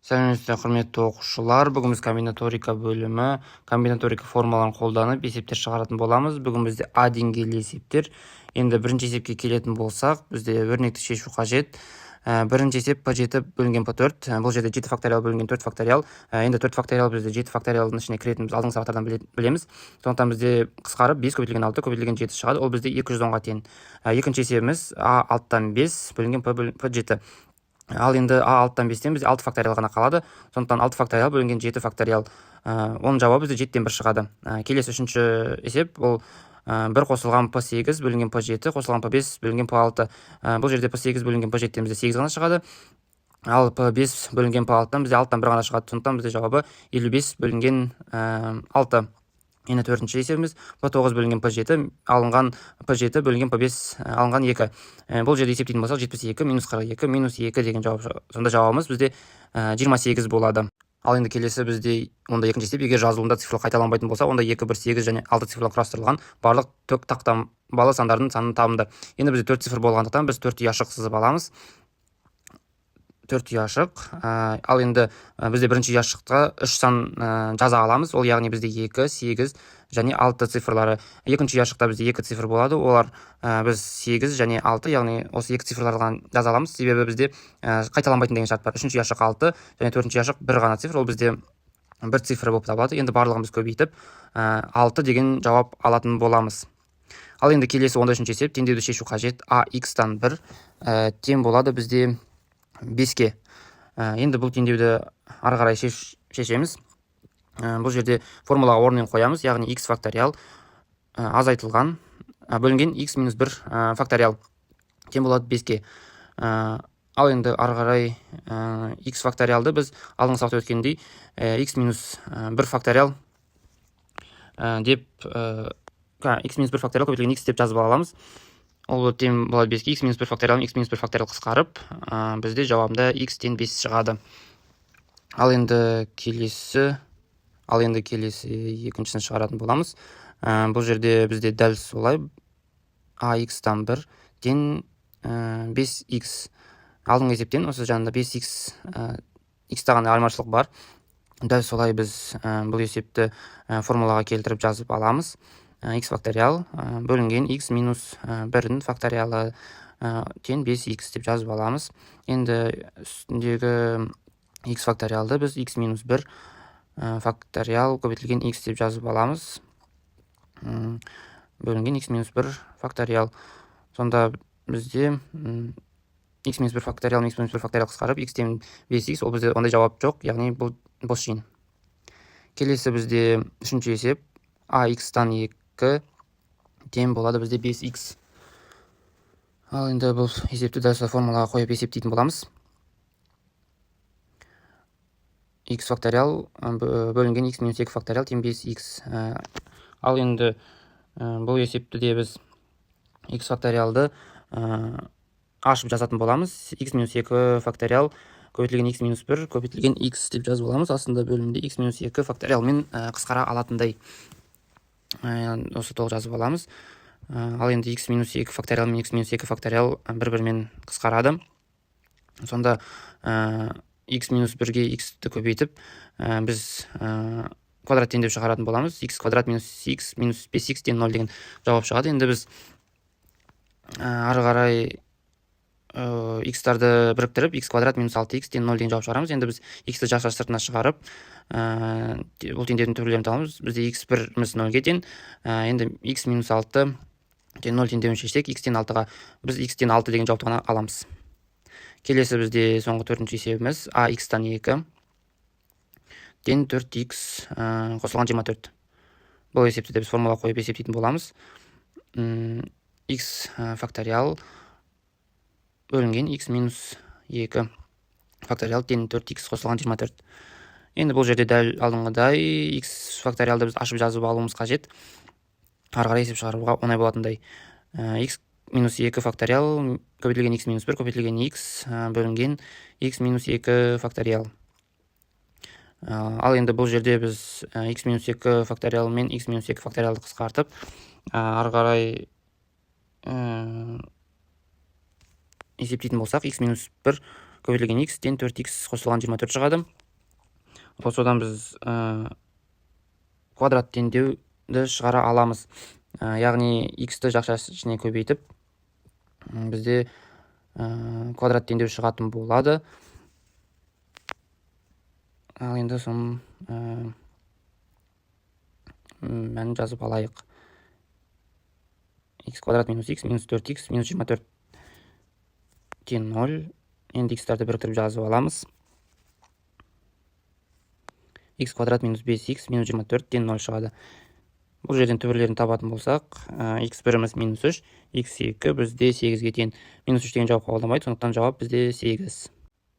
Сәлеметсіздер, құрметті оқушылар. Бүгін біз комбинаторика бөлімі, комбинаторика формулаларын қолданып есептер шығаратын боламыз. Бүгін бізде А деңгейлі есептер. Енді бірінші есепке келетін болсақ, бізде өрнекті шешу қажет. Бірінші есеп P7 бөлінген P4. Бұл жерде 7 факториал бөлінген 4 факториал. Енді 4 факториал бізде 7 факториалдың ішіне кіретініміз алдыңғы сабақтардан білеміз. Сондықтан бізде қысқарып 5 көбейтілген 6 көбейтілген 7 шығады. Ол бізде 210-ға тең. Екінші есебіміз А6-тан 5 бөлінген P7. Ал енді А6-тан 5-тен бізде 6 факториал ғана қалады. Сондықтан 6 факториал бөлінген 7 факториал. Оның жауабы бізде 7-тен 1 шығады. Келесі үшінші есеп ол 1 қосылған P8 бөлінген P7 қосылған P5 бөлінген P6. Бұл жерде P8 бөлінген P7-тен бізде 8 ғана шығады. Ал P5 бөлінген P6-тан бізде 6-тан 1 ғана шығады. Сондықтан бізде жауабы 55 бөлінген 6. Енді төртінші есебіміз P9 бөлінген P7 алынған P7 бөлінген P5 алынған 2. Бұл жерде есептейтін болсақ 72 минус 42 минус 2 деген жауап. Сонда жауабымыз бізде 28 болады. Ал енді келесі бізде онда екінші есеп, егер жазылуында цифрлар қайталанбайтын болса, онда 2, 1, 8 және 6 цифрлар құрастырылған барлық тік тақтамалы сандардың санын табынды. Енді бізде 4 цифр болғандықтан біз 4 ұяшық сызып аламыз. 4 ұяшық. Ал енді бізде бірінші ұяшыққа 3 сан жаза аламыз. Ол яғни бізде 2, 8 және 6 цифрлары. Екінші ұяшықта бізде 2 цифр болады. Олар біз 8 және 6, яғни осы 2 цифрлардан жаза аламыз. Себебі бізде қайталанбайтын деген шарт бар. Үшінші ұяшық 6 және төртінші ұяшық 1 ғана цифр. Ол бізде 1 цифр болып табылады. Енді барлығын біз көбейтіп 6 деген жауап алатын боламыз. Ал енді келесі 13-ші есеп, теңдеуді шешу қажет. AX-тан 1 тең болады бізде 5-ке. Енді бұл теңдеуді ары қарай шешеміз. Бұл жерде формулаға орнын қоямыз, яғни x факториал азайтылған бөлінген x минус 1 факториал тең болады 5-ке. Ал енді ары қарай x факториалды біз алдыңғы сабақта өткендей x минус 1 факториал деп x минус 1 факториал көбейтілген x деп жазып аламыз. Ол тең болады 5-ке. X минус 1 факториал, x минус 1 факториал қысқарып, бізде жауабында x тең 5 шығады. Ал енді келесі екіншісін шығаратын боламыз. Бұл жерде бізде дәл солай AX-тан 1 тең 5x. Алдыңғы есептен осы жанында 5x x-таған айырмашылық бар. Дәл солай біз бұл есепті формулаға келтіріп жазып аламыз. X факториал бөлінген x минус 1-дің факториалы тең 5x деп жазып аламыз. Енді үстіндегі x факториалды біз x минус 1 факториал көбейтілген x деп жазып аламыз. Бөлінген x минус 1 факториал. Сонда бізде x минус 1 факториал қысқарып x тең 5x, ол бізде ондай жауап жоқ, яғни бұл бос жиын. Келесі бізде үшінші есеп AX-тан 2 тең болады бізде 5x. Ал енді бұл есепті дәл сол формулаға қойып есептейтін боламыз. x факториал бөлінген x минус 2 факториал тең 5x. Ал енді бұл есепті де біз x факториалды ашып жазатын боламыз. x минус 2 факториал көбейтілген x минус 1 көбейтілген x деп жазып аламыз. Астында бөлімде x минус 2 факториалмен қысқара алатындай осы толық жазып аламыз. Ал енді x минус 2 факториал мен x минус 2 факториал бір-бірімен қысқарады. Сонда x минус 1-ге x-ті көбейтіп, біз квадрат тең деп шығаратын боламыз. x квадрат минус x минус 5x тең 0 деген жауап шығады. Енді біз ары қарай x-тарды біріктіріп, x квадрат минус 6x тең 0 деген жауап шығарамыз. Енді біз x-ті жақша сыртына шығарып, бұл теңдеудің түрлерін табамыз. Бізде x1-міз 0-ге тең. Енді x минус 6 тең 0 теңдеуін шешсек, x тең 6-ға біз x тең 6 деген жауапты ғана аламыз. Келесі бізде соңғы төртінші есебіміз AX-тан 2 тең 4x қосылған 24. Бұл есепті де біз формула қойып есептейтін боламыз. x факториал бөлінген x минус 2 факториал тең 4x қосылған 24. Енді бұл жерде дәл алдыңғыдай x факториалды біз ашып жазып алуымыз қажет. Ары қарай есеп шығаруға оңай болатындай. x минус 2 факториал көбейтілген x минус 1 көбейтілген x бөлінген x минус 2 факториал. Ал енді бұл жерде біз x минус 2 факториал мен x минус 2 факториалды қысқартып, ары қарай есептейтін болсақ, x минус 1 көбейтілген x тең 4x қосылған 24 шығады. Осыдан біз квадрат теңдеуді шығара аламыз. Яғни x-ті жақшасы ішіне көбейтіп, бізде квадрат теңдеу шығатын болады. Ал енді соның мәнін жазып алайық. X квадрат минус x минус 4x минус 24 тең 0. Енді x-тарды біріктіріп жазып аламыз. X квадрат минус 5x минус 24 тең 0 шығады. Бұл жерден түбірлерін табатын болсақ, x1-іміз минус 3, x2 бізде 8-ге тең. Минус 3 деген жауап қабылданбайды, сондықтан жауап бізде 8.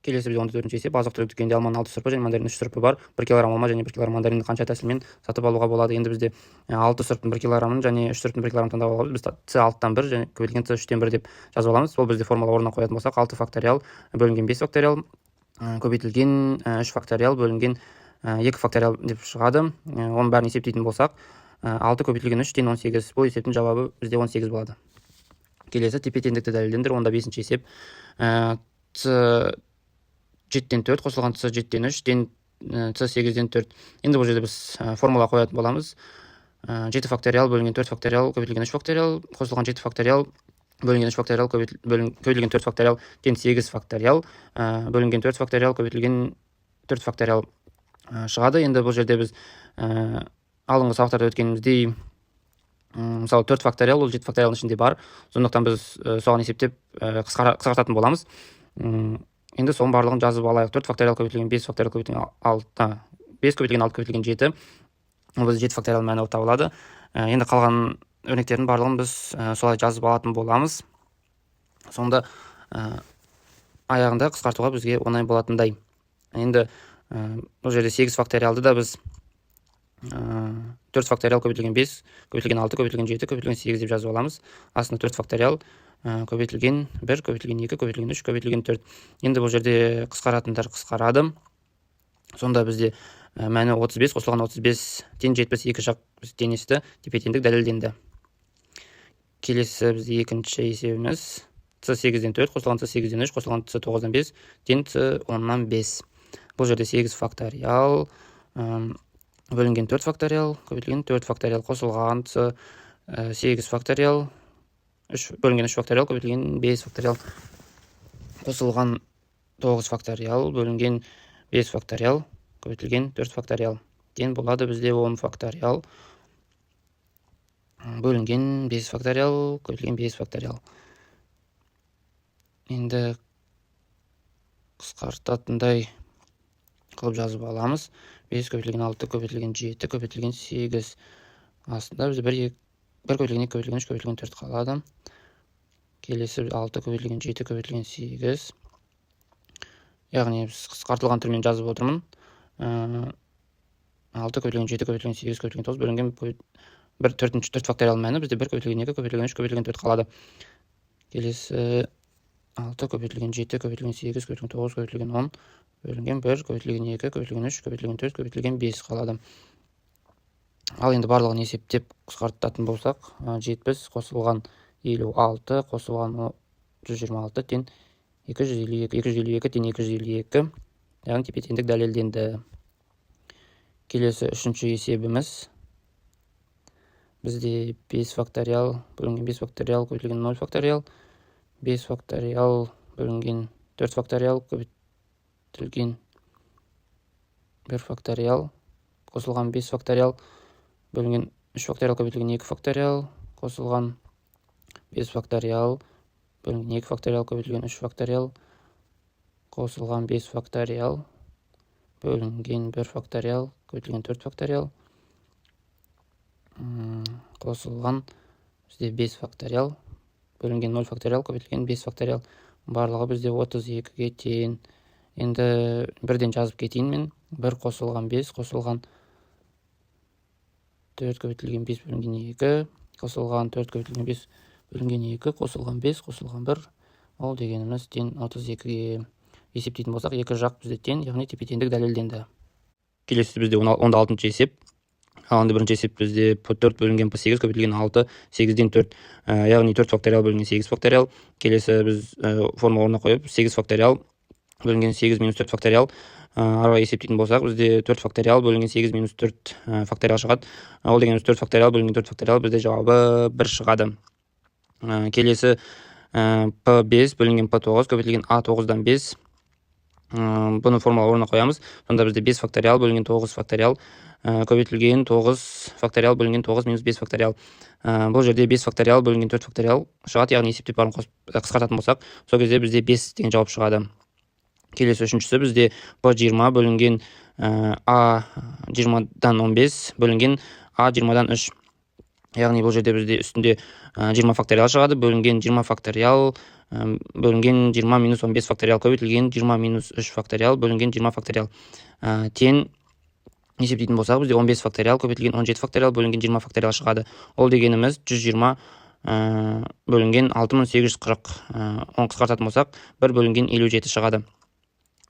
Келесі бізде 14-ші есеп. Азық-түлік дүкенінде алманың 6 сұрпы және мандарин 3 сұрпы бар. 1 кг алма және 1 кг мандаринді қанша тәсілмен сатып алуға болады? Енді бізде 6 сұрыптың 1 кг-ын және 3 сұрыптың 1 кг таңдап аламыз. Біз c6-тан 1 және көбейтілген c3-тен 1 деп жазып аламыз. Ол бізде формула орнына қоятын болсақ, 6 факториал бөлінген 5 факториал көбейтілген 3 факториал бөлінген 2 факториал деп шығады. Оның бәрін есептейтін болсақ, 6 көбейтілген 3 тең 18. Бұл есептің жауабы бізде 18 болады. Келесі тепе-теңдікті дәлелдендір. Онда 5-ші есеп. c7-тен 4 қосылған c7-тен 3 тең c8-ден 4. Енді бұл жерде біз формула қоятын боламыз. 7 факториал бөлінген 4 факториал көбейтілген 3 факториал қосылған 7 факториал бөлінген 3 факториал көбейтілген 4 факториал тең 8 факториал бөлінген 4 факториал көбейтілген 4 факториал шығады. Енді бұл жерде біз алдыңғы сабақтарда өткеніміздей, мысалы 4 факториал ол 7 факториалдың ішінде бар. Сондықтан біз соған есептеп қысқартатын боламыз. Енді соның барлығын жазып алайық. 4 факториал көбейтілген 5 факториал көбейтілген 6, 5 көбейтілген 6 көбейтілген 7. Ол бізде 7 факториал мәні болып табылады. Енді қалған өрнектердің барлығын біз солай жазып алатын боламыз. Сонда аяғында қысқартуға бізге оңай болатындай. Енді бұл жерде 8 факториалды да біз 4 факториал көбейтілген 5 көбейтілген 6 көбейтілген 7 көбейтілген 8 деп жазып аламыз. Астында 4 факториал көбейтілген 1 көбейтілген 2 көбейтілген 3 көбейтілген 4. Енді бұл жерде қысқаратындар қысқарады. Сонда бізде мәні 35 қосылған 35 тең 72 жақ теңесті тепе-теңдік дәлелденді. Келесі бізде екінші есебіміз c8-ден 4 қосылған c8-ден 3 қосылған c9-дан 5 тең c10-нан 5. Бұл жерде 8 факториал бөлінген 4 факториал көбейтілген 4 факториал қосылған c8 факториал бөлінген 3 факториал көбейтілген 5 факториал қосылған 9 факториал бөлінген 5 факториал көбейтілген 4 факториал тең болады бізде 10 факториал бөлінген 5 факториал көбейтілген 5 факториал. Енді қысқартатындай қылып жазып аламыз. 5 көбейтілген 6 көбейтілген 7 көбейтілген 8. Астында бізде 1 көбейтілген 2 көбейтілген 3 көбейтілген 4 қалады. Келесі 6 көбейтілген 7 көбейтілген 8. Яғни біз қысқартылған түрмен жазып отырмын. 6 көбейтілген 7 көбейтілген 8 көбейтілген 9 бөлінген 4 факториал мәні бізде 1 көбейтілген 2 көбейтілген 3 көбейтілген 4 қалады. Келесі 6 көбейтілген 7 көбейтілген 8 көбейтілген 9 көбейтілген 10 бөлінген 1 көбейтілген 2 көбейтілген 3 көбейтілген 4 көбейтілген 5 қалады. Ал енді барлығын есептеп қысқартатын болсақ, 70 қосылған 56 қосылған 126 тең 252 252 тең 252. Яғни тепе-теңдік дәлелденді. Келесі үшінші есебіміз бізде 5 факториал бөлінген 5 факториал көбейтілген 0 факториал 5 факториал бөлінген 4 факториал көбейтілген 1 факториал қосылған 5 факториал бөлінген 3 факториал көбейтілген 2 факториал қосылған 5 факториал бөлінген 2 факториал көбейтілген 3 факториал қосылған 5 факториал бөлінген 1 факториал көбейтілген 4 факториал қосылған бізде 5 факториал бөлінген 0 факториал көбейтілген 5 факториал. Барлығы бізде 32-ге тең. Енді бірден жазып кетейін мен. 1 қосылған 5 қосылған 4 көбейтілген 5 бөлінген 2 қосылған 4 көбейтілген 5 бөлінген 2 қосылған 5 қосылған 1. Ол дегеніміз тең 32-ге. Есептейтін болсақ, екі жақ бізде тең, яғни тепе-теңдік дәлелденді. Келесі бізде 16-шы есеп. Ал енді бірінші есеп бізде 4 бөлінген 8 көбейтілген 6, 8-ден 4, яғни 4 факториал бөлінген 8 факториал. Келесі біз формула орнына қойып, 8 факториал бөлінген 8 минус 4 факториал Ары есептейтін болсақ, бізде 4 факториал бөлінген 8 минус 4 факториал шығады. Ол дегеніміз 4 факториал бөлінген 4 факториал, бізде жауабы 1 шығады. Келесі P5 бөлінген P9 көбейтілген A9-дан 5. Бұны формула орнына қоямыз. Сонда бізде 5 факториал бөлінген 9 факториал көбейтілген 9 факториал бөлінген 9 минус 5 факториал. Бұл жерде 5 факториал бөлінген 4 факториал шығады, яғни есептеп барын қысқартатын болсақ, сол кезде бізде 5 деген жауап шығады. Келесі үшіншісі бізде P20 бөлінген A20-дан 15 бөлінген A20-дан 3. Яғни бұл жерде бізде үстінде 20 факториал шығады, бөлінген 20 факториал бөлінген 20 минус 15 факториал көбейтілген 20 минус 3 факториал бөлінген 20 факториал. Тен есептейтін болсақ, бізде 15 факториал көбейтілген 17 факториал бөлінген 20 факториал шығады. Ол дегеніміз 120 бөлінген 6840. Оны қысқартатын болсақ, 1 бөлінген 57 шығады.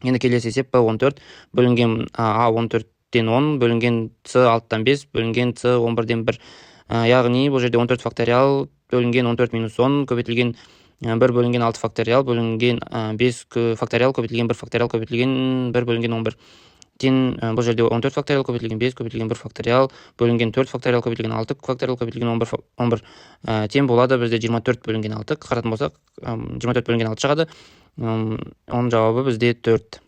Енді келесі есеп P14 бөлінген A14-тен 10 бөлінген C6-тан 5 бөлінген C11-ден 1. Яғни бұл жерде 14 факториал бөлінген 14 минус 10 көбейтілген 1 бөлінген 6 факториал бөлінген 5 факториал көбейтілген 1 факториал көбейтілген 1 бөлінген 11. Тен бұл жерде 14 факториал көбейтілген 5 көбейтілген 1 факториал бөлінген 4 факториал көбейтілген 6 факториал көбейтілген 11. Тен болады бізде 24 бөлінген 6. Қысқартатын болсақ, 24 бөлінген 6 шығады. Оның жауабы бізде 4.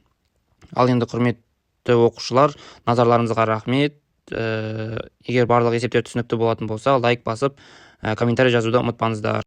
Ал енді құрметті оқушылар, назарларыңызға рахмет. Егер барлық есептер түсінікті болатын болса, лайк басып, комментарий жазуды ұмытпаңыздар.